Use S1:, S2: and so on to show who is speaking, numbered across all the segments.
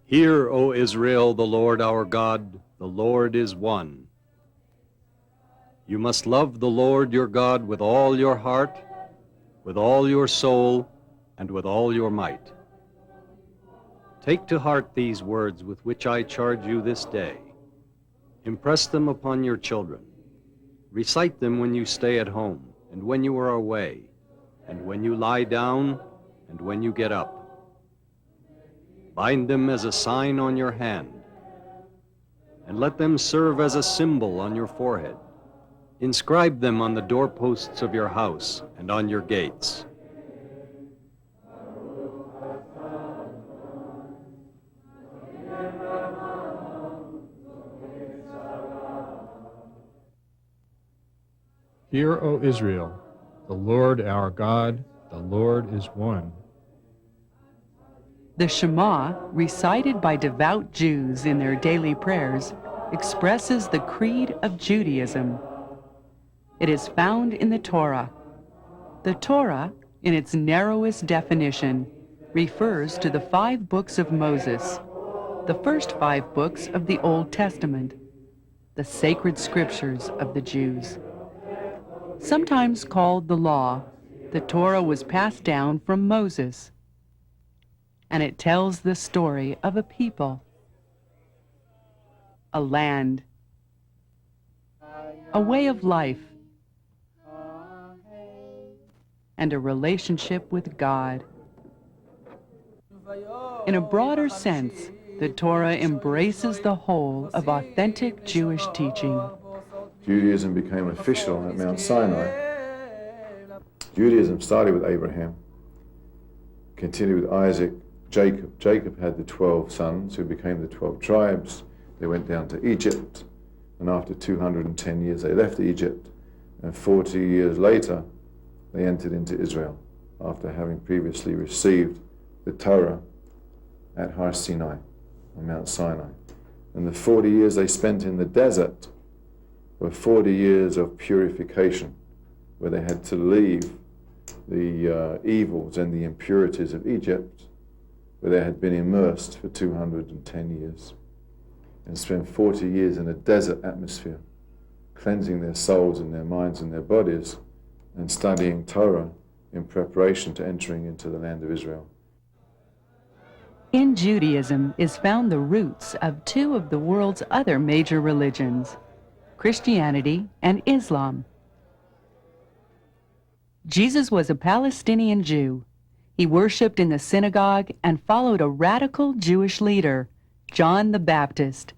S1: Hear, O Israel, the Lord our God, the Lord is one. You must love the Lord your God with all your heart, with all your soul, and with all your might. Take to heart these words with which I charge you this day. Impress them upon your children. Recite them when you stay at home, and when you are away, and when you lie down, and when you get up. Bind them as a sign on your hand, and let them serve as a symbol on your forehead. Inscribe them on the doorposts of your house and on your gates.
S2: Hear, O Israel, the Lord our God, the Lord is one.
S3: The Shema, recited by devout Jews in their daily prayers, expresses the creed of Judaism. It is found in the Torah. The Torah, in its narrowest definition, refers to the 5 books of Moses, the first 5 books of the Old Testament, the sacred scriptures of the Jews. Sometimes called the Law, the Torah was passed down from Moses, and it tells the story of a people, a land, a way of life, and a relationship with God. In a broader sense, the Torah embraces the whole of authentic Jewish teaching.
S4: Judaism became official at Mount Sinai. Judaism started with Abraham, continued with Isaac, Jacob. Jacob had the 12 sons who became the 12 tribes. They went down to Egypt, and after 210 years they left Egypt, and 40 years later they entered into Israel after having previously received the Torah at Har Sinai, on Mount Sinai. And the 40 years they spent in the desert were 40 years of purification, where they had to leave the evils and the impurities of Egypt, where they had been immersed for 210 years, and spent 40 years in a desert atmosphere, cleansing their souls and their minds and their bodies, and studying Torah in preparation to entering into the land of Israel.
S3: In Judaism is found the roots of 2 of the world's other major religions, Christianity and Islam. Jesus was a Palestinian Jew. He worshipped in the synagogue and followed a radical Jewish leader, John the Baptist.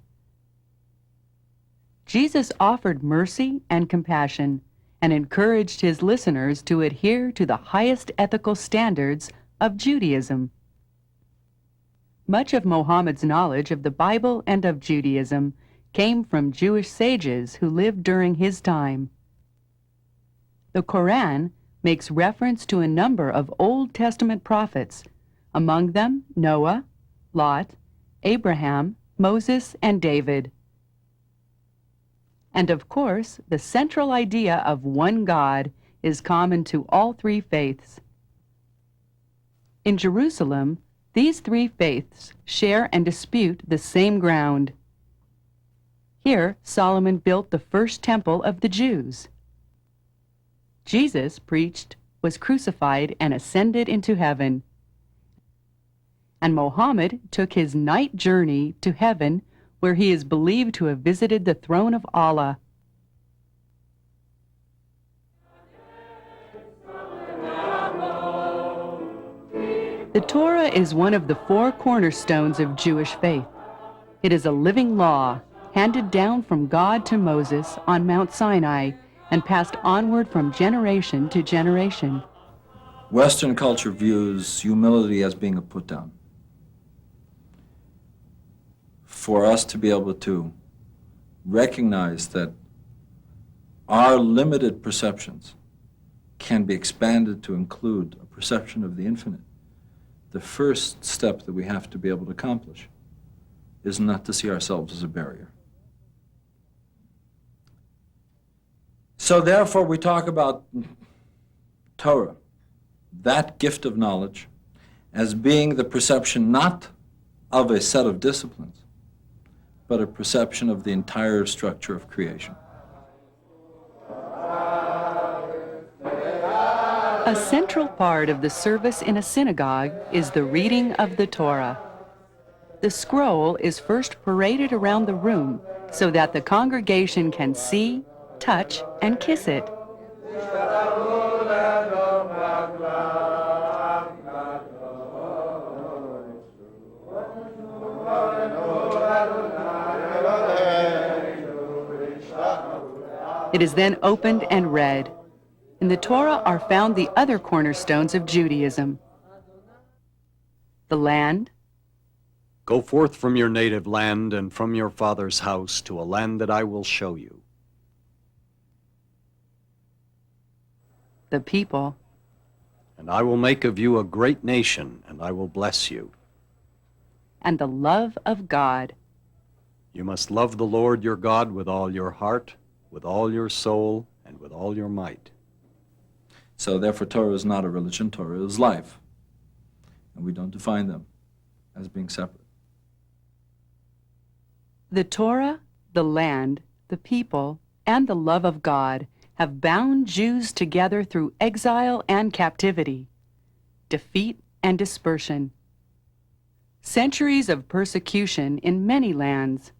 S3: Jesus offered mercy and compassion and encouraged his listeners to adhere to the highest ethical standards of Judaism. Much of Muhammad's knowledge of the Bible and of Judaism came from Jewish sages who lived during his time. The Quran makes reference to a number of Old Testament prophets, among them Noah, Lot, Abraham, Moses, and David. And of course, the central idea of one God is common to all 3 faiths. In Jerusalem, these 3 faiths share and dispute the same ground. Here, Solomon built the first temple of the Jews. Jesus preached, was crucified, and ascended into heaven. And Muhammad took his night journey to heaven, where he is believed to have visited the throne of Allah. The Torah is one of the 4 cornerstones of Jewish faith. It is a living law, handed down from God to Moses on Mount Sinai and passed onward from generation to generation.
S5: Western culture views humility as being a put-down. For us to be able to recognize that our limited perceptions can be expanded to include a perception of the infinite, the first step that we have to be able to accomplish is not to see ourselves as a barrier. So therefore we talk about Torah, that gift of knowledge, as being the perception not of a set of disciplines, but a perception of the entire structure of creation.
S3: A central part of the service in a synagogue is the reading of the Torah. The scroll is first paraded around the room so that the congregation can see, touch, and kiss it. It is then opened and read. In the Torah are found the other cornerstones of Judaism: the land,
S1: Go forth from your native land and from your father's house to a land that I will show you.
S3: the people,
S1: And I will make of you a great nation, and I will bless you.
S3: and the love of God.
S1: You must love the Lord your God with all your heart, with all your soul, and with all your might.
S5: So therefore Torah is not a religion, Torah is life. And we don't define them as being separate.
S3: The Torah, the land, the people, and the love of God have bound Jews together through exile and captivity, defeat and dispersion, centuries of persecution in many lands,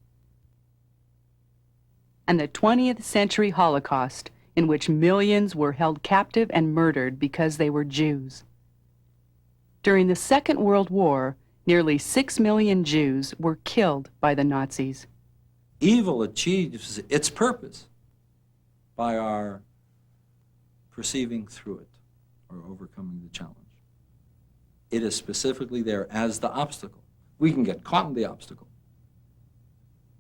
S3: and the 20th century Holocaust, in which millions were held captive and murdered because they were Jews. During the Second World War, nearly 6 million Jews were killed by the Nazis.
S5: Evil achieves its purpose by our perceiving through it or overcoming the challenge. It is specifically there as the obstacle. We can get caught in the obstacle,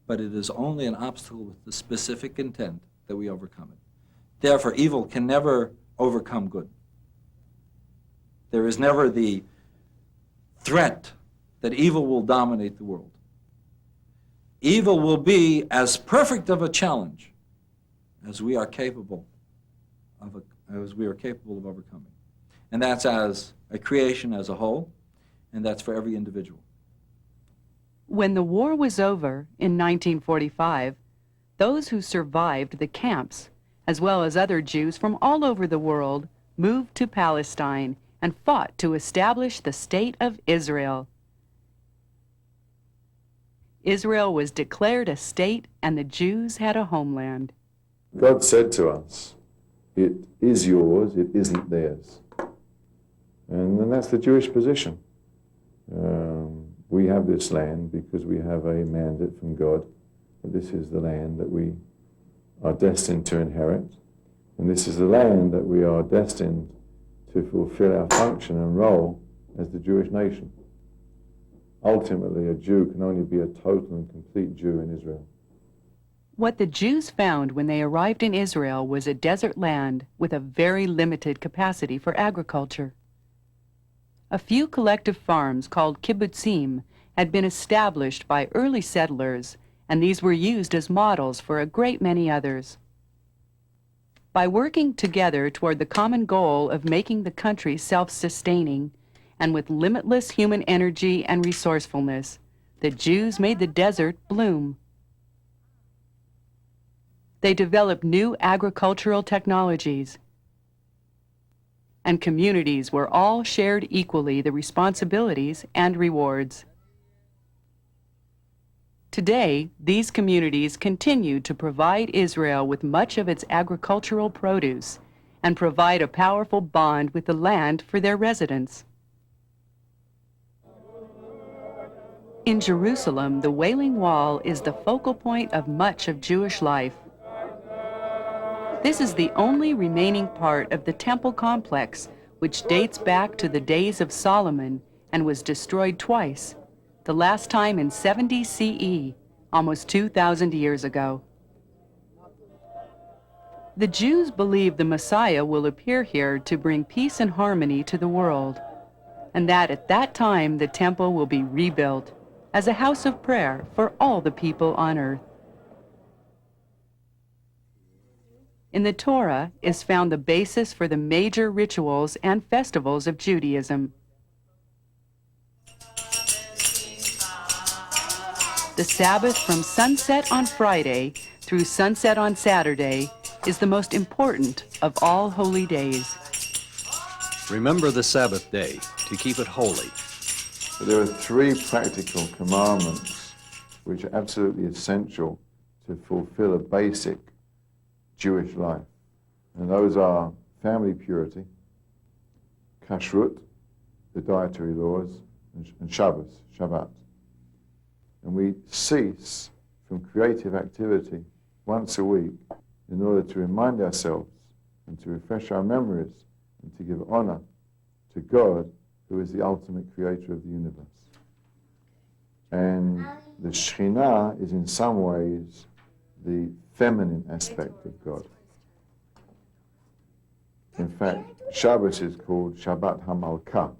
S5: but it is only an obstacle with the specific intent that we overcome it. Therefore, evil can never overcome good. There is never the threat that evil will dominate the world. Evil will be as perfect of a challenge as we are capable of overcoming. And that's as a creation as a whole, and that's for every individual.
S3: When the war was over in 1945, those who survived the camps, as well as other Jews from all over the world, moved to Palestine and fought to establish the state of Israel. Israel was declared a state, and the Jews had a homeland.
S4: God said to us, it is yours, it isn't theirs. And then that's the Jewish position. We have this land because we have a mandate from God that this is the land that we are destined to inherit. And this is the land that we are destined to fulfill our function and role as the Jewish nation. Ultimately, a Jew can only be a total and complete Jew in Israel.
S3: What the Jews found when they arrived in Israel was a desert land with a very limited capacity for agriculture. A few collective farms called kibbutzim had been established by early settlers, and these were used as models for a great many others. By working together toward the common goal of making the country self-sustaining, and with limitless human energy and resourcefulness, the Jews made the desert bloom. They developed new agricultural technologies, and communities where all shared equally the responsibilities and rewards. Today, these communities continue to provide Israel with much of its agricultural produce and provide a powerful bond with the land for their residents. In Jerusalem, the Wailing Wall is the focal point of much of Jewish life. This is the only remaining part of the temple complex, which dates back to the days of Solomon and was destroyed twice, the last time in 70 CE, almost 2,000 years ago. The Jews believe the Messiah will appear here to bring peace and harmony to the world, and that at that time the temple will be rebuilt as a house of prayer for all the people on earth. In the Torah is found the basis for the major rituals and festivals of Judaism. The Sabbath from sunset on Friday through sunset on Saturday is the most important of all holy days.
S1: Remember the Sabbath day to keep it holy.
S4: There are three practical commandments which are absolutely essential to fulfill a basic Jewish life. And those are family purity, kashrut, the dietary laws, and Shabbos, Shabbat. And we cease from creative activity once a week in order to remind ourselves and to refresh our memories and to give honor to God, who is the ultimate creator of the universe. And the Shekhinah is in some ways the feminine aspect of God. In fact, Shabbos is called Shabbat HaMalkah,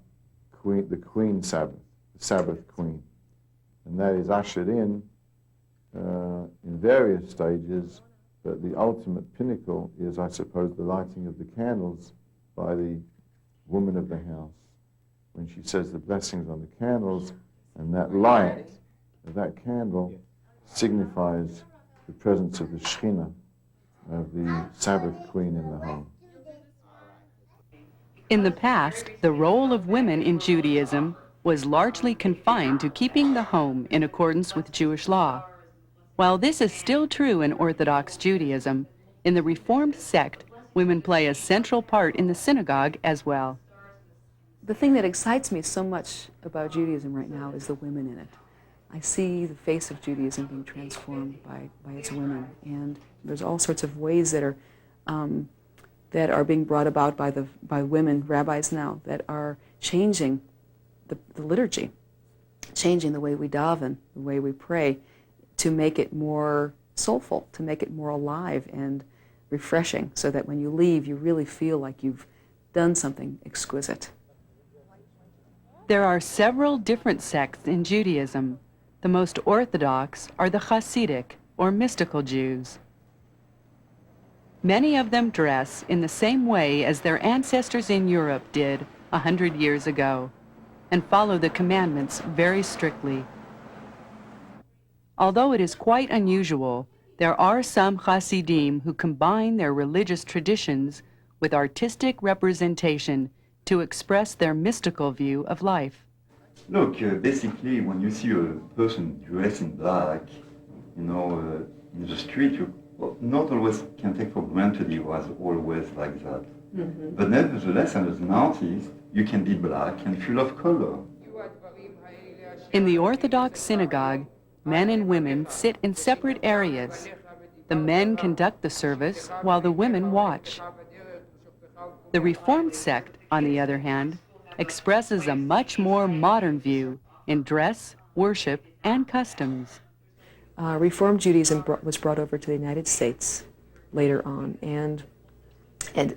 S4: the Queen Sabbath, the Sabbath Queen. And that is ushered in various stages, but the ultimate pinnacle is, I suppose, the lighting of the candles by the woman of the house, when she says the blessings on the candles, and that light of that candle signifies the presence of the Shekhinah, of the Sabbath Queen in the home.
S3: In the past, the role of women in Judaism was largely confined to keeping the home in accordance with Jewish law. While this is still true in Orthodox Judaism, in the Reformed sect, women play a central part in the synagogue as well.
S6: The thing that excites me so much about Judaism right now is the women in it. I see the face of Judaism being transformed by its women, and there's all sorts of ways that are being brought about by women rabbis now that are changing the liturgy, changing the way we daven, the way we pray, to make it more soulful, to make it more alive and refreshing, so that when you leave, you really feel like you've done something exquisite.
S3: There are several different sects in Judaism. The most orthodox are the Hasidic, or mystical Jews. Many of them dress in the same way as their ancestors in Europe did 100 years ago, and follow the commandments very strictly. Although it is quite unusual, there are some Hasidim who combine their religious traditions with artistic representation to express their mystical view of life.
S7: Look, basically, when you see a person dressed in black, in the street, you not always can take for granted he was always like that. Mm-hmm. But nevertheless, as an artist, you can be black and full of color.
S3: In the Orthodox synagogue, men and women sit in separate areas. The men conduct the service while the women watch. The Reformed sect, on the other hand, expresses a much more modern view in dress, worship, and customs.
S6: Reformed Judaism was brought over to the United States later on, and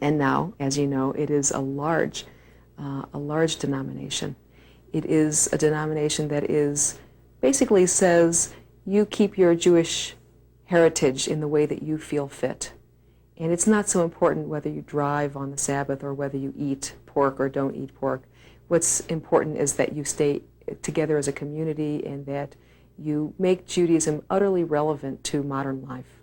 S6: now, as you know, it is a large denomination. It is a denomination that basically says you keep your Jewish heritage in the way that you feel fit. And it's not so important whether you drive on the Sabbath or whether you eat pork or don't eat pork. What's important is that you stay together as a community and that you make Judaism utterly relevant to modern life.